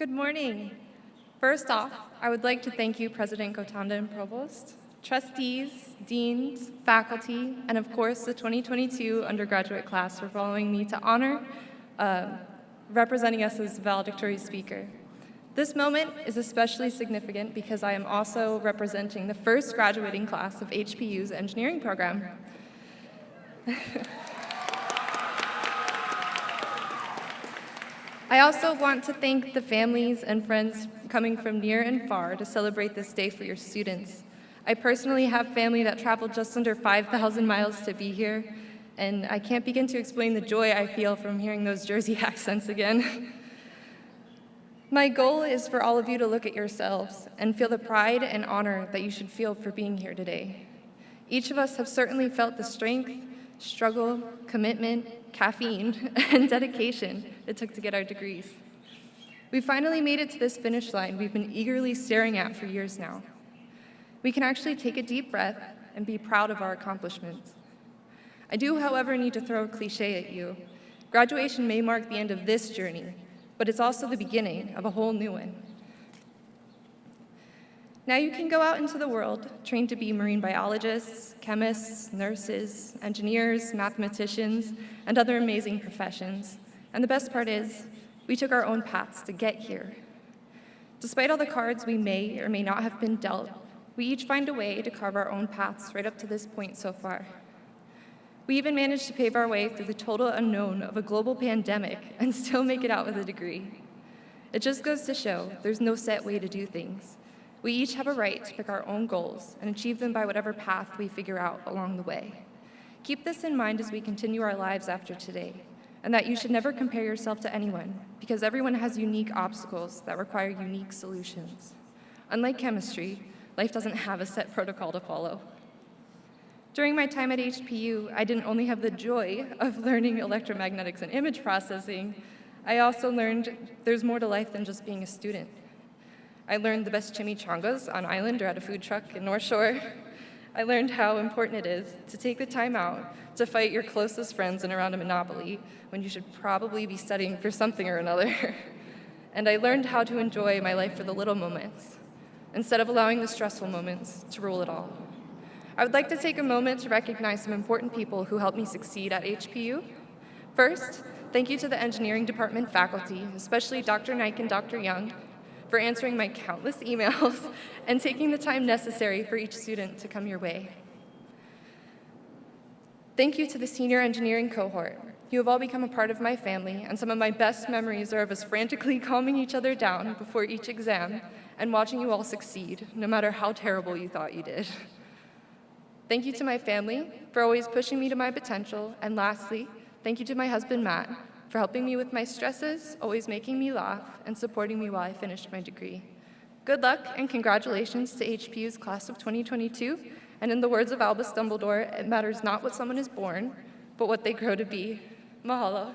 Good morning. First off, I would like to thank you, President Gotanda and Provost, trustees, deans, faculty, and of course the 2022 undergraduate class for following me to honor representing us as valedictory speaker. This moment is especially significant because I am also representing the first graduating class of HPU's engineering program. I also want to thank the families and friends coming from near and far to celebrate this day for your students. I personally have family that traveled just under 5,000 miles to be here, and I can't begin to explain the joy I feel from hearing those Jersey accents again. My goal is for all of you to look at yourselves and feel the pride and honor that you should feel for being here today. Each of us have certainly felt the strength, struggle, commitment, caffeine, and dedication it took to get our degrees. We finally made it to this finish line we've been eagerly staring at for years now. We can actually take a deep breath and be proud of our accomplishments. I do, however, need to throw a cliche at you. Graduation may mark the end of this journey, but it's also the beginning of a whole new one. Now you can go out into the world, trained to be marine biologists, chemists, nurses, engineers, mathematicians, and other amazing professions. And the best part is, we took our own paths to get here. Despite all the cards we may or may not have been dealt, we each find a way to carve our own paths right up to this point so far. We even managed to pave our way through the total unknown of a global pandemic and still make it out with a degree. It just goes to show there's no set way to do things. We each have a right to pick our own goals and achieve them by whatever path we figure out along the way. Keep this in mind as we continue our lives after today, and that you should never compare yourself to anyone, because everyone has unique obstacles that require unique solutions. Unlike chemistry, life doesn't have a set protocol to follow. During my time at HPU, I didn't only have the joy of learning electromagnetics and image processing, I also learned there's more to life than just being a student. I learned the best chimichangas on island or at a food truck in North Shore. I learned how important it is to take the time out to fight your closest friends in a round of Monopoly when you should probably be studying for something or another. And I learned how to enjoy my life for the little moments, instead of allowing the stressful moments to rule it all. I would like to take a moment to recognize some important people who helped me succeed at HPU. First, thank you to the engineering department faculty, especially Dr. Nike and Dr. Young, for answering my countless emails and taking the time necessary for each student to come your way. Thank you to the senior engineering cohort. You have all become a part of my family, and some of my best memories are of us frantically calming each other down before each exam and watching you all succeed, no matter how terrible you thought you did. Thank you to my family for always pushing me to my potential, and lastly, thank you to my husband, Matt, for helping me with my stresses, always making me laugh, and supporting me while I finished my degree. Good luck and congratulations to HPU's class of 2022, and in the words of Albus Dumbledore, it matters not what someone is born, but what they grow to be. Mahalo.